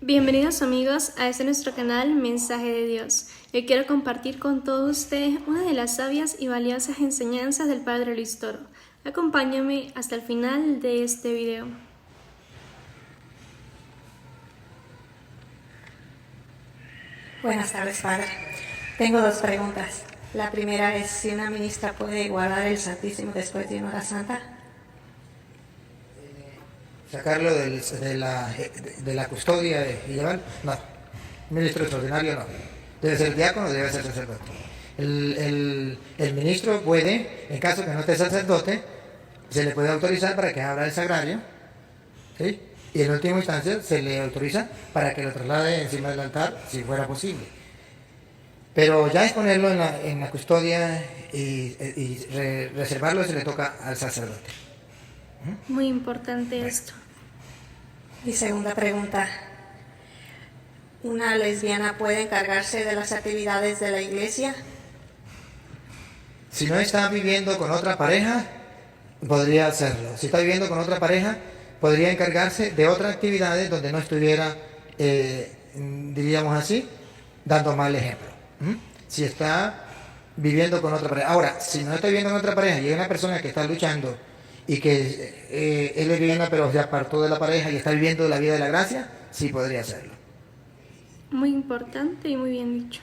Bienvenidos amigos a este nuestro canal Mensaje de Dios. Yo quiero compartir con todos ustedes una de las sabias y valiosas enseñanzas del Padre Luis Toro. Acompáñame hasta el final de este video. Buenas tardes, Padre. Tengo dos preguntas. La primera es si una ministra puede guardar el Santísimo después de una hora santa. Sacarlo de la custodia y llevarlo, no. Ministro extraordinario no. Debe ser diácono, debe ser sacerdote. El ministro puede, en caso que no esté sacerdote, se le puede autorizar para que abra el sagrario, ¿sí? Y en última instancia se le autoriza para que lo traslade encima del altar si fuera posible. Pero ya exponerlo en la custodia y reservarlo se le toca al sacerdote. Muy importante esto. Mi segunda pregunta. ¿Una lesbiana puede encargarse de las actividades de la iglesia? Si no está viviendo con otra pareja, podría hacerlo. Si está viviendo con otra pareja, podría encargarse de otras actividades donde no estuviera, diríamos así, dando mal ejemplo. Si está viviendo con otra pareja. Ahora, si no está viviendo con otra pareja y hay una persona que está luchando y que él es lesbiana pero se apartó de la pareja y está viviendo la vida de la gracia, sí podría hacerlo. Muy importante y muy bien dicho.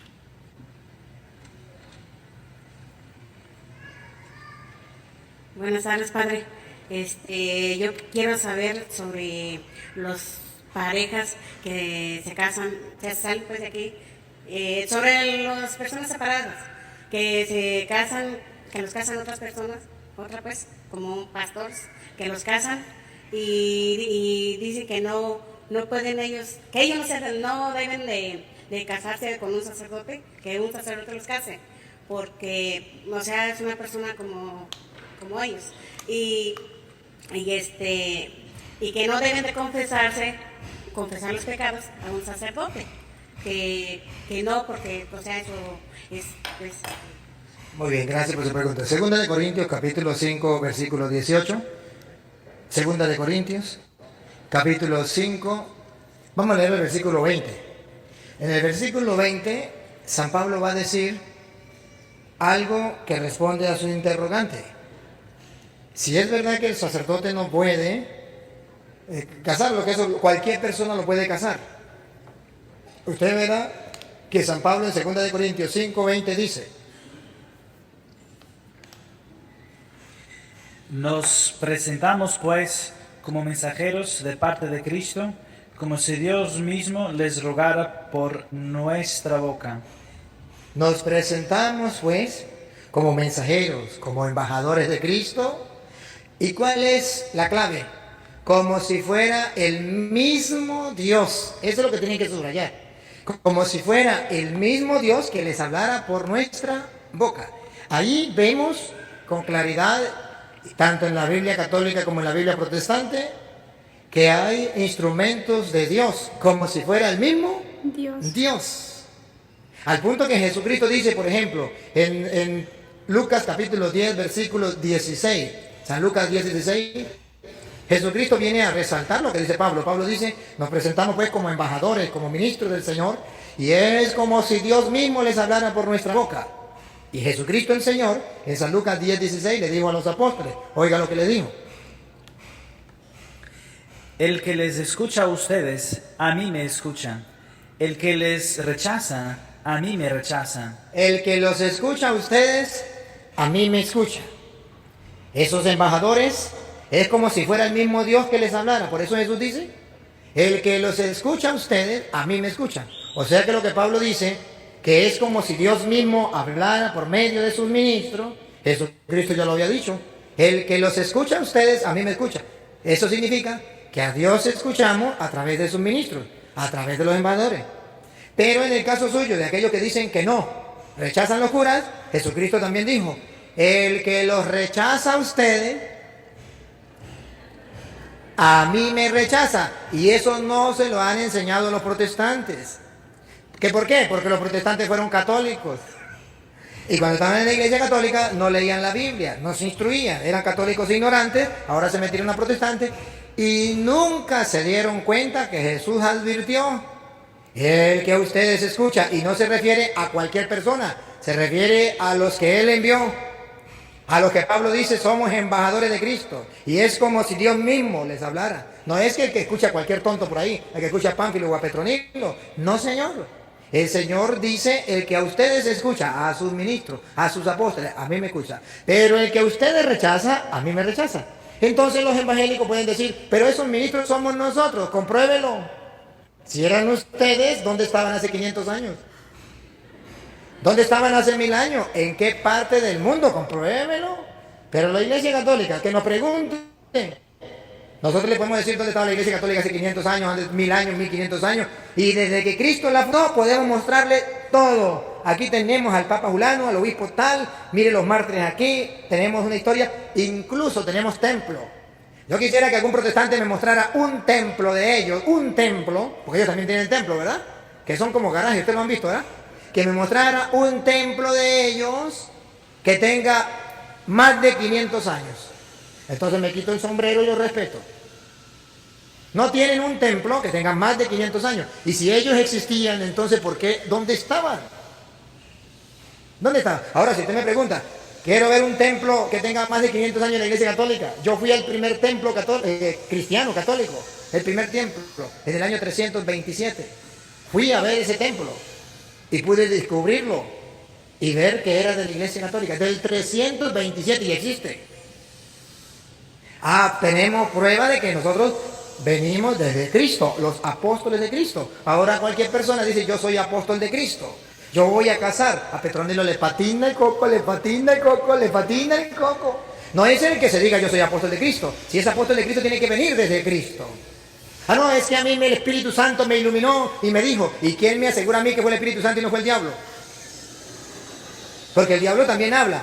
Buenas tardes, Padre. Yo quiero saber sobre las parejas que se casan, ya salen pues de aquí, sobre las personas separadas, que se casan, que los casan otras personas, otra pues, como pastores, que los casan y dicen que no pueden ellos, que ellos no deben de casarse con un sacerdote, que un sacerdote los case, porque, o sea, es una persona como ellos. Y que no deben de confesar los pecados a un sacerdote, que no, porque, o sea, eso es pues. Muy bien, gracias por su pregunta. Segunda de Corintios, capítulo 5, versículo 18. Segunda de Corintios, capítulo 5, vamos a leer el versículo 20. En el versículo 20, San Pablo va a decir algo que responde a su interrogante. Si es verdad que el sacerdote no puede casarlo, que eso cualquier persona lo puede casar. Usted verá que San Pablo en 2 de Corintios 5:20 dice: Nos presentamos pues como mensajeros de parte de Cristo, como si Dios mismo les rogara por nuestra boca. Nos presentamos pues como mensajeros, como embajadores de Cristo. ¿Y cuál es la clave? Como si fuera el mismo Dios. Eso es lo que tienen que subrayar. Como si fuera el mismo Dios que les hablara por nuestra boca. Ahí vemos con claridad, tanto en la Biblia católica como en la Biblia protestante, que hay instrumentos de Dios, como si fuera el mismo Dios. Al punto que Jesucristo dice, por ejemplo, en Lucas capítulo 10, versículo 16, San Lucas 10:16, Jesucristo viene a resaltar lo que dice Pablo. Pablo dice, nos presentamos pues como embajadores, como ministros del Señor, y es como si Dios mismo les hablara por nuestra boca. Y Jesucristo el Señor, en San Lucas 10:16, le dijo a los apóstoles, oiga lo que le dijo: El que les escucha a ustedes, a mí me escucha. El que les rechaza, a mí me rechaza. El que los escucha a ustedes, a mí me escucha. Esos embajadores es como si fuera el mismo Dios que les hablara. Por eso Jesús dice, el que los escucha a ustedes, a mí me escucha. O sea que lo que Pablo dice, que es como si Dios mismo hablara por medio de sus ministros. Jesucristo ya lo había dicho. El que los escucha a ustedes, a mí me escucha. Eso significa que a Dios escuchamos a través de sus ministros, a través de los embajadores. Pero en el caso suyo, de aquellos que dicen que no, rechazan los curas, Jesucristo también dijo, el que los rechaza a ustedes, a mí me rechaza. Y eso no se lo han enseñado los protestantes. ¿Qué por qué? Porque los protestantes fueron católicos. Y cuando estaban en la iglesia católica no leían la Biblia, no se instruían, eran católicos ignorantes, ahora se metieron a protestantes y nunca se dieron cuenta que Jesús advirtió: el que ustedes escuchan, y no se refiere a cualquier persona, se refiere a los que Él envió, a los que Pablo dice somos embajadores de Cristo, y es como si Dios mismo les hablara. No es que el que escucha a cualquier tonto por ahí, el que escucha a Pánfilo o a Petronilo, no, señor. El Señor dice: el que a ustedes escucha, a sus ministros, a sus apóstoles, a mí me escucha, pero el que a ustedes rechaza, a mí me rechaza. Entonces los evangélicos pueden decir: pero esos ministros somos nosotros, compruébelo. Si eran ustedes, ¿dónde estaban hace 500 años? ¿Dónde estaban hace 1000 años? ¿En qué parte del mundo? Compruébelo. Pero la Iglesia Católica, que nos pregunte. Nosotros le podemos decir dónde estaba la Iglesia Católica hace 500 años, hace 1000 años, 1500 años. Y desde que Cristo la fundó, podemos mostrarle todo. Aquí tenemos al Papa Julano, al obispo tal, mire los mártires aquí, tenemos una historia, incluso tenemos templo. Yo quisiera que algún protestante me mostrara un templo de ellos, un templo, porque ellos también tienen templo, ¿verdad? Que son como garajes, ustedes lo han visto, ¿verdad? Que me mostrara un templo de ellos que tenga más de 500 años. Entonces me quito el sombrero y lo respeto. No tienen un templo que tenga más de 500 años. Y si ellos existían, entonces ¿por qué? ¿Dónde estaban? ¿Dónde estaban? Ahora, si usted me pregunta, quiero ver un templo que tenga más de 500 años en la Iglesia Católica. Yo fui al primer templo cristiano, católico, el primer templo, en el año 327. Fui a ver ese templo y pude descubrirlo y ver que era de la Iglesia Católica, del 327, y existe. Tenemos prueba de que nosotros venimos desde Cristo, los apóstoles de Cristo. Ahora cualquier persona dice: yo soy apóstol de Cristo, yo voy a casar. A Petronilo le patina el coco, le patina el coco, le patina el coco. No es el que se diga yo soy apóstol de Cristo. Si es apóstol de Cristo, tiene que venir desde Cristo. No, es que a mí el Espíritu Santo me iluminó y me dijo. ¿Y quién me asegura a mí que fue el Espíritu Santo y no fue el diablo? Porque el diablo también habla.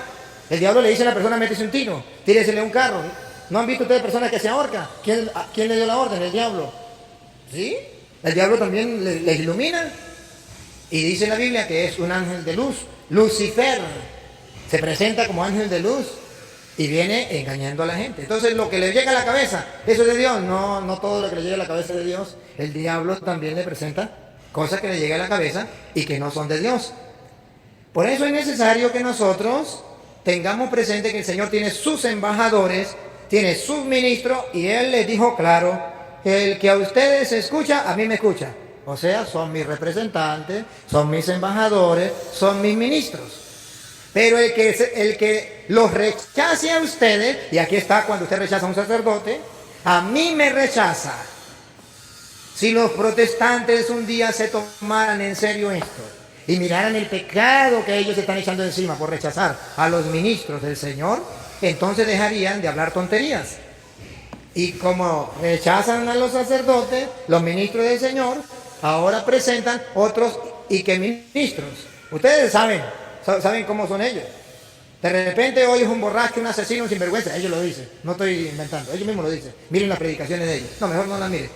El diablo le dice a la persona: métese un tiro, tíresele un carro. ¿No han visto ustedes personas que se ahorcan? ¿Quién le dio la orden? El diablo. ¿Sí? El diablo también les ilumina. Y dice la Biblia que es un ángel de luz. Lucifer se presenta como ángel de luz y viene engañando a la gente. Entonces lo que le llega a la cabeza, eso es de Dios. No todo lo que le llega a la cabeza es de Dios. El diablo también le presenta cosas que le llegan a la cabeza y que no son de Dios. Por eso es necesario que nosotros tengamos presente que el Señor tiene sus embajadores, tiene sus ministros, y Él les dijo claro: el que a ustedes escucha, a mí me escucha. O sea, son mis representantes, son mis embajadores, son mis ministros. Pero el que los rechace a ustedes, y aquí está cuando usted rechaza a un sacerdote, a mí me rechaza. Si los protestantes un día se tomaran en serio esto y miraran el pecado que ellos están echando encima por rechazar a los ministros del Señor, entonces dejarían de hablar tonterías. Y como rechazan a los sacerdotes, los ministros del Señor, ahora presentan otros y que ministros. Ustedes saben cómo son ellos. De repente hoy es un borracho, un asesino, un sinvergüenza. Ellos lo dicen, no estoy inventando, ellos mismos lo dicen. Miren las predicaciones de ellos. No, mejor no las miren.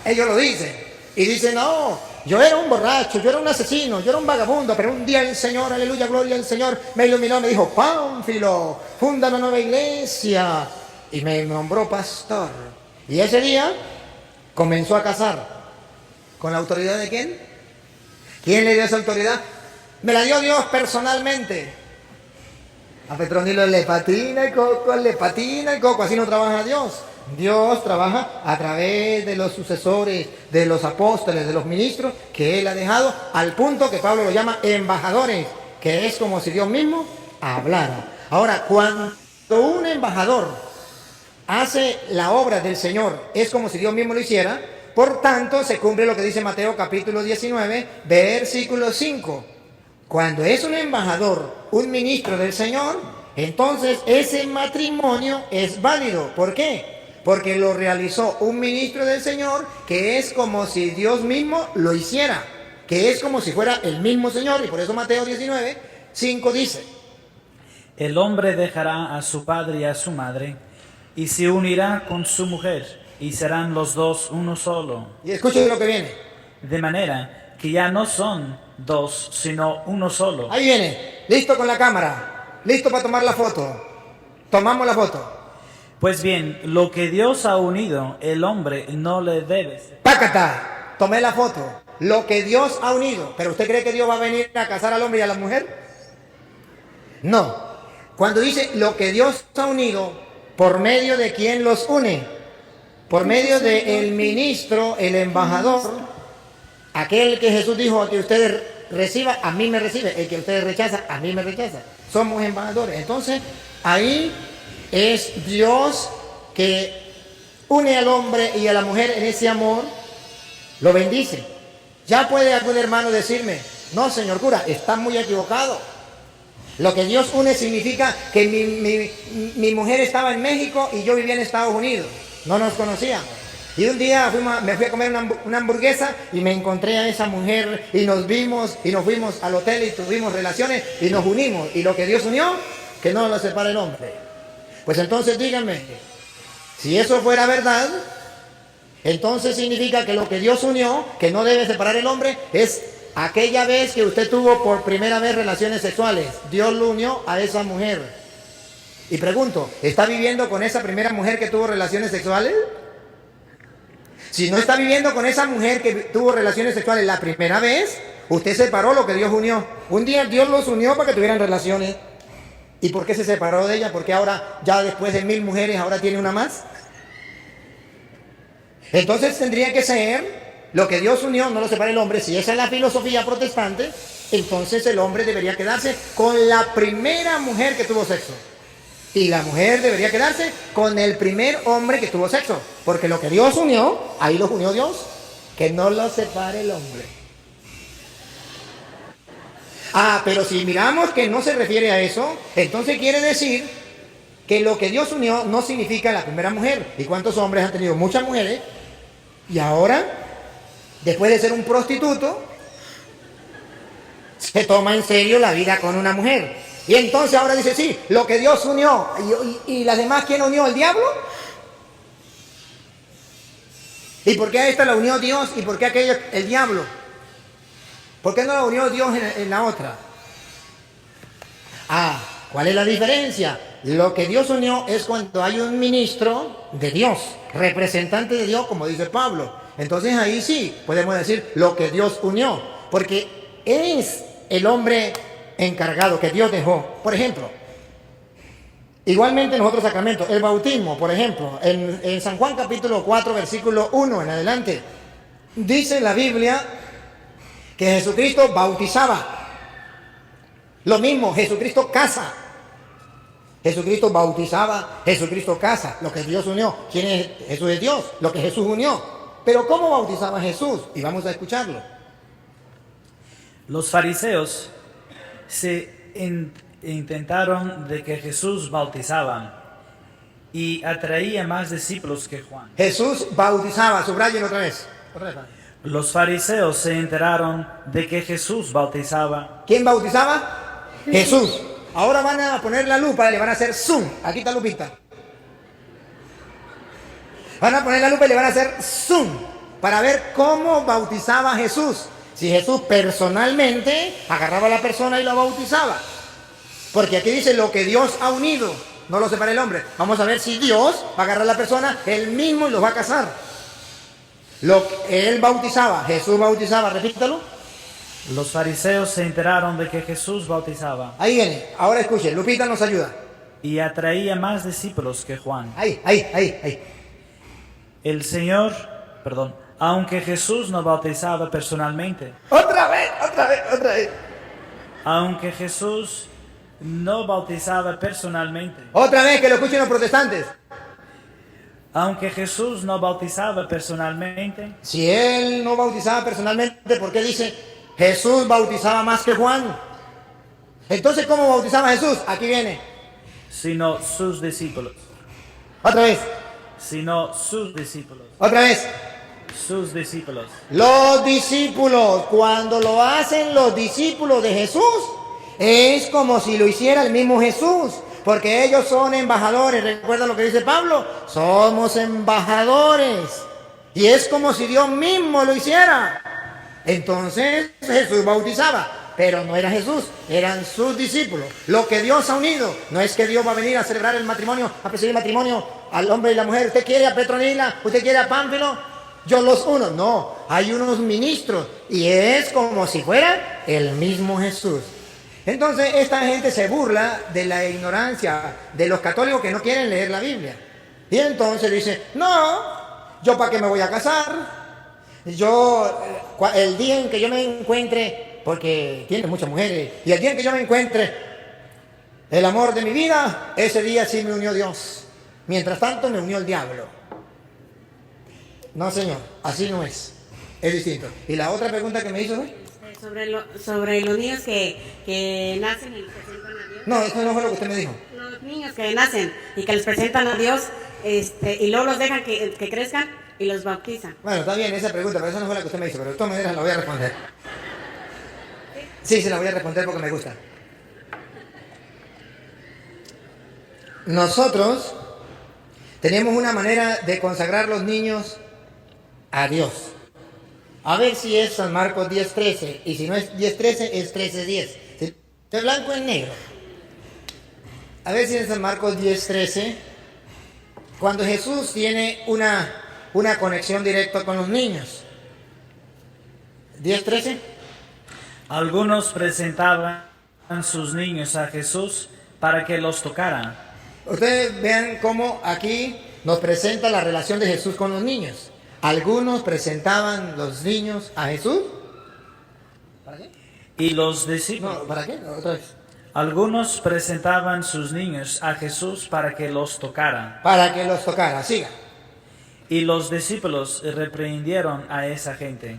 Ellos lo dicen y dicen: no, yo era un borracho, yo era un asesino, yo era un vagabundo, pero un día el Señor, aleluya, gloria al Señor, me iluminó, me dijo: Pánfilo, funda una nueva iglesia, y me nombró pastor. Y ese día comenzó a casar. ¿Con la autoridad de quién? ¿Quién le dio esa autoridad? Me la dio Dios personalmente. A Petronilo le patina el coco, así no trabaja Dios. Dios trabaja a través de los sucesores, de los apóstoles, de los ministros que Él ha dejado, al punto que Pablo lo llama embajadores, que es como si Dios mismo hablara. Ahora, cuando un embajador hace la obra del Señor, es como si Dios mismo lo hiciera. Por tanto, se cumple lo que dice Mateo capítulo 19, versículo 5. Cuando es un embajador, un ministro del Señor, entonces ese matrimonio es válido. ¿Por qué? Porque lo realizó un ministro del Señor, que es como si Dios mismo lo hiciera, que es como si fuera el mismo Señor. Y por eso Mateo 19, 5 dice: el hombre dejará a su padre y a su madre, y se unirá con su mujer, y serán los dos uno solo. Y escuchen lo que viene. De manera que ya no son dos, sino uno solo. Ahí viene, listo con la cámara, listo para tomar la foto. Tomamos la foto. Pues bien, lo que Dios ha unido, el hombre no le debe separar. Pácata, tomé la foto. Lo que Dios ha unido. ¿Pero usted cree que Dios va a venir a casar al hombre y a la mujer? No. Cuando dice lo que Dios ha unido, ¿por medio de quién los une? Por medio del ministro, el embajador, aquel que Jesús dijo que ustedes reciban, a mí me recibe. El que ustedes rechazan, a mí me rechaza. Somos embajadores. Entonces, ahí es Dios que une al hombre y a la mujer en ese amor, lo bendice. Ya puede algún hermano decirme, no, señor cura, está muy equivocado. Lo que Dios une significa que mi mujer estaba en México y yo vivía en Estados Unidos. No nos conocíamos. Y un día me fui a comer una hamburguesa y me encontré a esa mujer y nos vimos y nos fuimos al hotel y tuvimos relaciones y nos unimos. Y lo que Dios unió, que no lo separe el hombre. Pues entonces díganme, si eso fuera verdad, entonces significa que lo que Dios unió, que no debe separar el hombre, es aquella vez que usted tuvo por primera vez relaciones sexuales. Dios lo unió a esa mujer. Y pregunto, ¿está viviendo con esa primera mujer que tuvo relaciones sexuales? Si no está viviendo con esa mujer que tuvo relaciones sexuales la primera vez, usted separó lo que Dios unió. Un día Dios los unió para que tuvieran relaciones. ¿Y por qué se separó de ella? Porque ahora, ya después de 1000 mujeres, ahora tiene una más. Entonces tendría que ser lo que Dios unió, no lo separa el hombre. Si esa es la filosofía protestante, entonces el hombre debería quedarse con la primera mujer que tuvo sexo. Y la mujer debería quedarse con el primer hombre que tuvo sexo. Porque lo que Dios unió, ahí lo unió Dios. Que no lo separe el hombre. Pero si miramos que no se refiere a eso, entonces quiere decir que lo que Dios unió no significa la primera mujer. ¿Y cuántos hombres han tenido muchas mujeres? Y ahora, después de ser un prostituto, se toma en serio la vida con una mujer. Y entonces ahora dice, sí, lo que Dios unió. ¿Y las demás quién unió? ¿El diablo? ¿Y por qué a esta la unió Dios y por qué a aquella el diablo? ¿Por qué no la unió Dios en la otra? ¿Cuál es la diferencia? Lo que Dios unió es cuando hay un ministro de Dios, representante de Dios, como dice Pablo. Entonces ahí sí podemos decir lo que Dios unió, porque es el hombre encargado que Dios dejó. Por ejemplo, igualmente en los otros sacramentos, el bautismo, por ejemplo, en San Juan capítulo 4, versículo 1 en adelante, dice la Biblia que Jesucristo bautizaba. Lo mismo, Jesucristo casa. Jesucristo bautizaba, Jesucristo casa. Lo que Dios unió. ¿Quién es? Jesús es Dios. Lo que Jesús unió. Pero ¿cómo bautizaba Jesús? Y vamos a escucharlo. Los fariseos se intentaron de que Jesús bautizaba y atraía más discípulos que Juan. Jesús bautizaba. Subrayen otra vez. Los fariseos se enteraron de que Jesús bautizaba. ¿Quién bautizaba? Jesús. Ahora van a poner la lupa y le van a hacer zoom. Aquí está Lupita. Van a poner la lupa y le van a hacer zoom para ver cómo bautizaba Jesús. Si Jesús personalmente agarraba a la persona y la bautizaba. Porque aquí dice lo que Dios ha unido, no lo separa el hombre. Vamos a ver si Dios va a agarrar a la persona, él mismo y los va a casar. Lo que él bautizaba, Jesús bautizaba, repítalo. Los fariseos se enteraron de que Jesús bautizaba. Ahí viene, ahora escuchen, Lupita nos ayuda. Y atraía más discípulos que Juan. Ahí. El Señor, aunque Jesús no bautizaba personalmente. Otra vez. Aunque Jesús no bautizaba personalmente. Otra vez, que lo escuchen los protestantes. Aunque Jesús no bautizaba personalmente. Si él no bautizaba personalmente, ¿por qué dice Jesús bautizaba más que Juan? Entonces, ¿cómo bautizaba Jesús? Aquí viene. Sino sus discípulos. Otra vez. Sino sus discípulos. Otra vez. Sus discípulos. Los discípulos. Cuando lo hacen los discípulos de Jesús, es como si lo hiciera el mismo Jesús. Porque ellos son embajadores. ¿Recuerda lo que dice Pablo? Somos embajadores. Y es como si Dios mismo lo hiciera. Entonces Jesús bautizaba. pero no era Jesús, eran sus discípulos. Lo que Dios ha unido, no es que Dios va a venir a celebrar el matrimonio, a presidir el matrimonio al hombre y la mujer. ¿Usted quiere a Petronila? ¿Usted quiere a Pánfilo? Yo los uno. No, hay unos ministros y es como si fuera el mismo Jesús. Entonces esta gente se burla de la ignorancia de los católicos que no quieren leer la Biblia. Y entonces dice, no, ¿yo para qué me voy a casar? Yo, el día en que yo me encuentre, porque tiene muchas mujeres, y el día en que yo me encuentre el amor de mi vida, ese día sí me unió Dios. Mientras tanto me unió el diablo. No, señor, así no es. Es distinto. ¿Y la otra pregunta que me hizo hoy? Sobre los niños que nacen y les presentan a Dios. No, eso no fue lo que usted me dijo. Los niños que nacen y que les presentan a Dios, y luego los dejan que crezcan y los bautizan. Bueno, está bien esa pregunta, pero esa no fue la que usted me hizo, pero de todas maneras la voy a responder. Sí, se la voy a responder porque me gusta. Nosotros tenemos una manera de consagrar los niños a Dios. A ver si es San Marcos 10:13, y si no es 10:13, es 13:10. Si es blanco es negro. A ver si es San Marcos 10:13, cuando Jesús tiene una conexión directa con los niños. 10:13. Algunos presentaban sus niños a Jesús para que los tocara. Ustedes vean cómo aquí nos presenta la relación de Jesús con los niños. Algunos presentaban los niños a Jesús. ¿Para qué? Y los discípulos. No, ¿para qué? Otra vez. Algunos presentaban sus niños a Jesús para que los tocara. Para que los tocara, siga. Y los discípulos reprendieron a esa gente.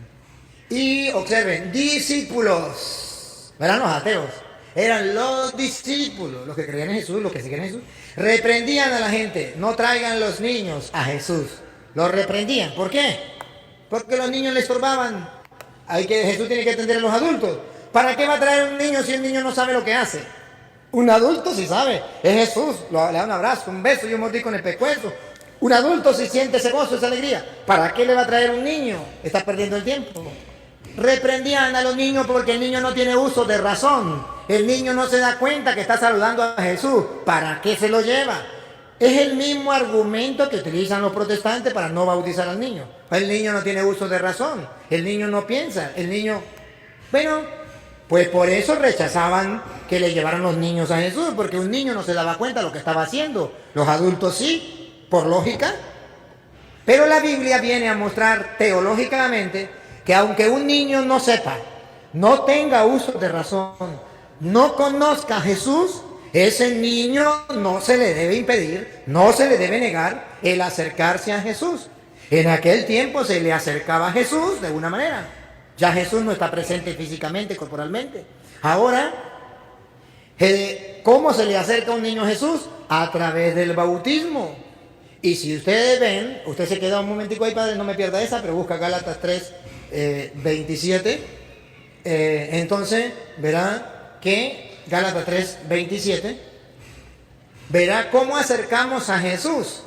Y observen, discípulos, ¿verdad? Los ateos. Eran los discípulos, los que creían en Jesús, los que seguían en Jesús. Reprendían a la gente, no traigan los niños a Jesús. Los reprendían. ¿Por qué? Porque los niños les estorbaban. Jesús tiene que atender a los adultos. ¿Para qué va a traer un niño si el niño no sabe lo que hace? Un adulto sí sabe. Es Jesús. Le da un abrazo, un beso y un mordisco en el pescuezo. Un adulto sí siente ese gozo, esa alegría. ¿Para qué le va a traer un niño? Está perdiendo el tiempo. Reprendían a los niños porque el niño no tiene uso de razón. El niño no se da cuenta que está saludando a Jesús. ¿Para qué se lo lleva? Es el mismo argumento que utilizan los protestantes para no bautizar al niño. El niño no tiene uso de razón. El niño no piensa. El niño... Bueno, pues por eso rechazaban que le llevaran los niños a Jesús, porque un niño no se daba cuenta de lo que estaba haciendo. Los adultos sí, por lógica. Pero la Biblia viene a mostrar teológicamente que aunque un niño no sepa, no tenga uso de razón, no conozca a Jesús, ese niño no se le debe impedir, no se le debe negar el acercarse a Jesús. En aquel tiempo se le acercaba a Jesús de una manera. Ya Jesús no está presente físicamente, corporalmente. Ahora, ¿cómo se le acerca a un niño a Jesús? A través del bautismo. Y si ustedes ven, usted se queda un momentico ahí, padre, no me pierda esa, pero busca Gálatas 3:27. Entonces, verá que Gálatas 3:27, verá cómo acercamos a Jesús,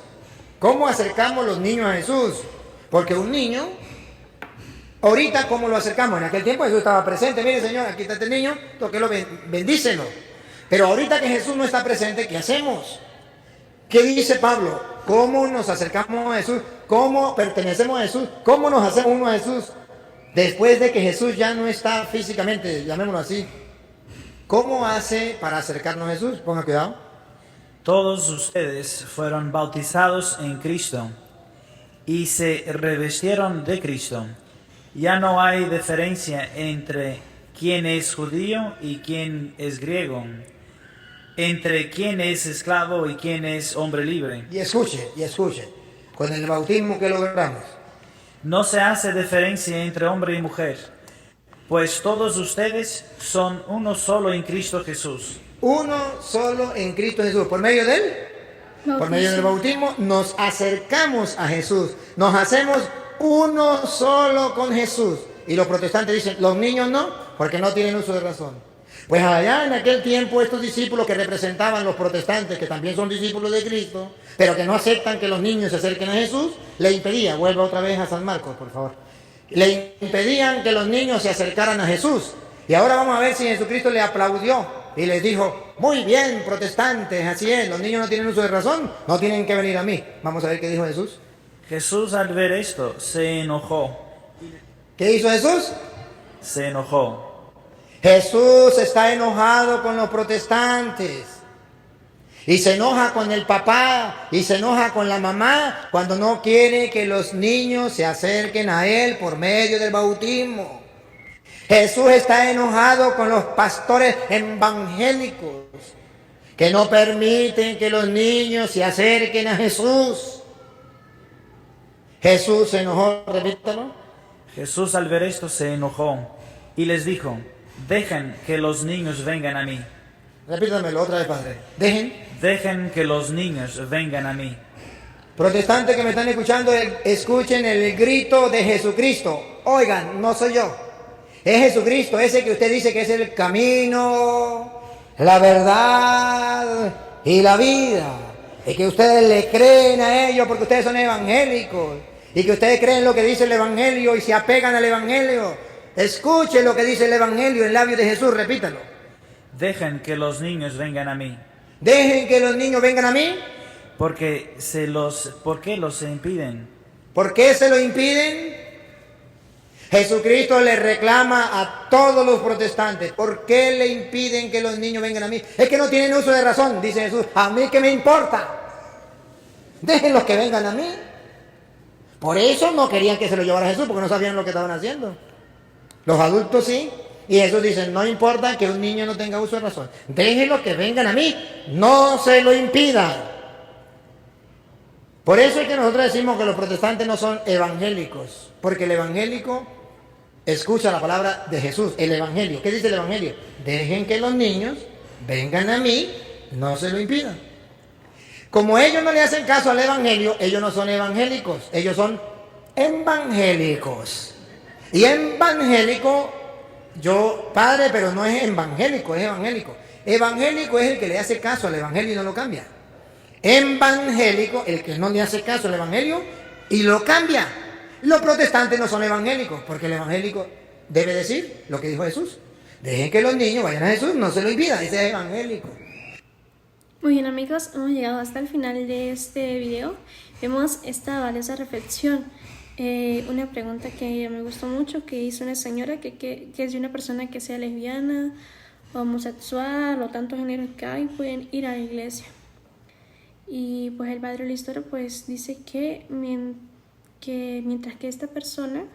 cómo acercamos los niños a Jesús. Porque un niño, ahorita cómo lo acercamos, en aquel tiempo Jesús estaba presente. Mire, Señor, aquí está este niño, tóquelo, bendícelo. Pero ahorita que Jesús no está presente, ¿qué hacemos? ¿Qué dice Pablo? ¿Cómo nos acercamos a Jesús? ¿Cómo pertenecemos a Jesús? ¿Cómo nos hacemos uno a Jesús? Después de que Jesús ya no está físicamente, llamémoslo así. ¿Cómo hace para acercarnos a Jesús? Ponga cuidado. Todos ustedes fueron bautizados en Cristo y se revestieron de Cristo. Ya no hay diferencia entre quién es judío y quién es griego, entre quién es esclavo y quién es hombre libre. Y escuche, con el bautismo que logramos. No se hace diferencia entre hombre y mujer, pues todos ustedes son uno solo en Cristo Jesús. Uno solo en Cristo Jesús. ¿Por medio de él? Por medio del bautismo nos acercamos a Jesús. Nos hacemos uno solo con Jesús. Y los protestantes dicen, los niños no, porque no tienen uso de razón. Pues allá en aquel tiempo estos discípulos que representaban los protestantes, que también son discípulos de Cristo, pero que no aceptan que los niños se acerquen a Jesús, le impedía, vuelva otra vez a San Marcos, por favor, le impedían que los niños se acercaran a Jesús. Y ahora vamos a ver si Jesucristo le aplaudió y les dijo, muy bien, protestantes, así es, los niños no tienen uso de razón, no tienen que venir a mí. Vamos a ver qué dijo Jesús. Jesús al ver esto se enojó. ¿Qué hizo Jesús? Se enojó. Jesús está enojado con los protestantes. Y se enoja con el papá y se enoja con la mamá cuando no quiere que los niños se acerquen a Él por medio del bautismo. Jesús está enojado con los pastores evangélicos que no permiten que los niños se acerquen a Jesús. Jesús se enojó, repítalo. Jesús al ver esto se enojó y les dijo, dejen que los niños vengan a mí. Repítamelo otra vez, Padre. Dejen que los niños vengan a mí. Protestantes que me están escuchando, escuchen el grito de Jesucristo. Oigan, no soy yo. Es Jesucristo, ese que usted dice que es el camino, la verdad y la vida. Y que ustedes le creen a ellos porque ustedes son evangélicos. Y que ustedes creen lo que dice el Evangelio y se apegan al Evangelio. Escuchen lo que dice el Evangelio en labios de Jesús, repítalo. Dejen que los niños vengan a mí. Dejen que los niños vengan a mí. ¿Por qué los impiden? ¿Por qué se lo impiden? Jesucristo le reclama a todos los protestantes. ¿Por qué le impiden que los niños vengan a mí? Es que no tienen uso de razón, dice Jesús. ¿A mí qué me importa? Déjenlos que vengan a mí. Por eso no querían que se lo llevara Jesús, porque no sabían lo que estaban haciendo. Los adultos sí. Y Jesús dice, no importa que un niño no tenga uso de razón. Déjenlos que vengan a mí. No se lo impidan. Por eso es que nosotros decimos que los protestantes no son evangélicos. Porque el evangélico escucha la palabra de Jesús, el evangelio. ¿Qué dice el evangelio? Dejen que los niños vengan a mí, no se lo impidan. Como ellos no le hacen caso al evangelio, ellos no son evangélicos, ellos son evangélicos. Y evangélico, yo, padre, pero no es evangélico, es evangélico. Evangélico es el que le hace caso al evangelio y no lo cambia. Evangélico, el que no le hace caso al evangelio y lo cambia. Los protestantes no son evangélicos, porque el evangélico debe decir lo que dijo Jesús. Dejen que los niños vayan a Jesús, no se lo impidan, ese es evangélico. Muy bien, amigos, hemos llegado hasta el final de este video. Vemos esta valiosa reflexión. Una pregunta que me gustó mucho, que hizo una señora que es de una persona que sea lesbiana, homosexual o tantos géneros que hay, pueden ir a la iglesia. Y pues el padre Listoro pues dice que mientras que esta persona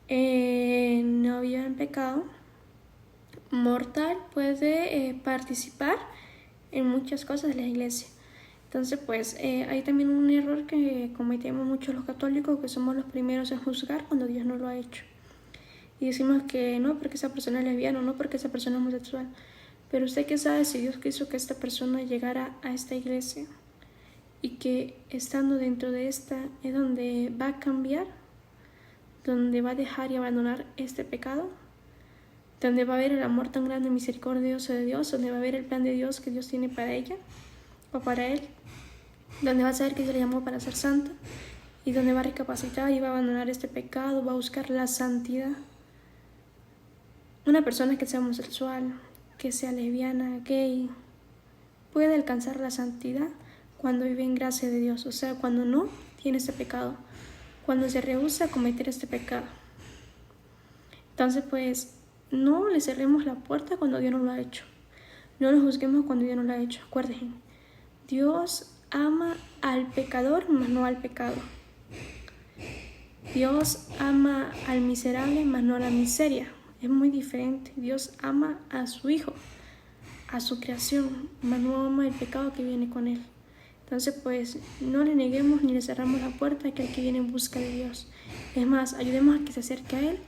no viva en pecado mortal, puede participar en muchas cosas de la iglesia. Entonces pues hay también un error que cometemos muchos los católicos, que somos los primeros en juzgar cuando Dios no lo ha hecho. Y decimos que no porque esa persona es lesbiana, no porque esa persona es homosexual. Pero usted qué sabe si Dios quiso que esta persona llegara a esta iglesia y que estando dentro de esta es donde va a cambiar, donde va a dejar y abandonar este pecado, donde va a ver el amor tan grande y misericordioso de Dios, donde va a ver el plan de Dios que Dios tiene para ella o para él, donde va a saber que Dios le llamó para ser santa y donde va a recapacitar y va a abandonar este pecado, va a buscar la santidad. Una persona que sea homosexual, que sea lesbiana, gay, puede alcanzar la santidad cuando vive en gracia de Dios, o sea, cuando no tiene este pecado, cuando se rehúsa a cometer este pecado. Entonces, pues, no le cerremos la puerta cuando Dios no lo ha hecho. No lo juzguemos cuando Dios no lo ha hecho. Acuérdense, Dios ama al pecador, mas no al pecado. Dios ama al miserable, mas no a la miseria. Es muy diferente. Dios ama a su Hijo, a su creación, mas no ama el pecado que viene con él. Entonces, pues, no le neguemos ni le cerramos la puerta a aquel que viene en busca de Dios. Es más, ayudemos a que se acerque a Él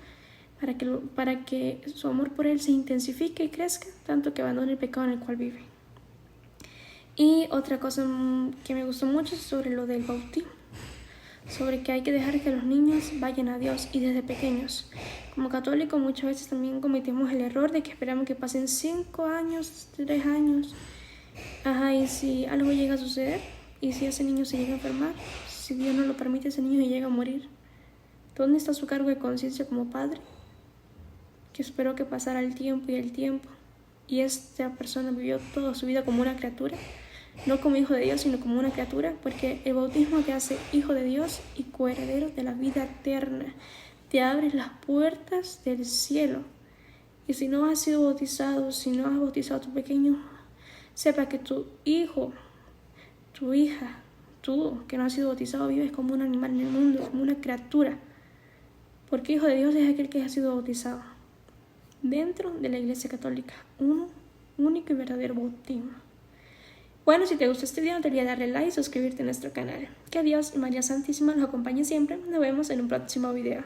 para que su amor por Él se intensifique y crezca, tanto que abandone el pecado en el cual vive. Y otra cosa que me gustó mucho es sobre lo del bautismo, sobre que hay que dejar que los niños vayan a Dios y desde pequeños. Como católicos muchas veces también cometemos el error de que esperamos que pasen 5 años, 3 años. Y si algo llega a suceder, y si ese niño se llega a enfermar, si Dios no lo permite, ese niño llega a morir, ¿dónde está su cargo de conciencia como padre? que esperó que pasara el tiempo y el tiempo, y esta persona vivió toda su vida como una criatura, no como hijo de Dios, sino como una criatura, porque el bautismo te hace hijo de Dios y coheredero de la vida eterna. Te abre las puertas del cielo. Y si no has sido bautizado, si no has bautizado a tu pequeño, sepa que tu hijo, tu hija, tú que no has sido bautizado, vives como un animal en el mundo, como una criatura. Porque hijo de Dios es aquel que ha sido bautizado dentro de la Iglesia Católica. Un único y verdadero bautismo. Bueno, si te gustó este video, no te olvides darle like y suscribirte a nuestro canal. Que Dios y María Santísima nos acompañe siempre. Nos vemos en un próximo video.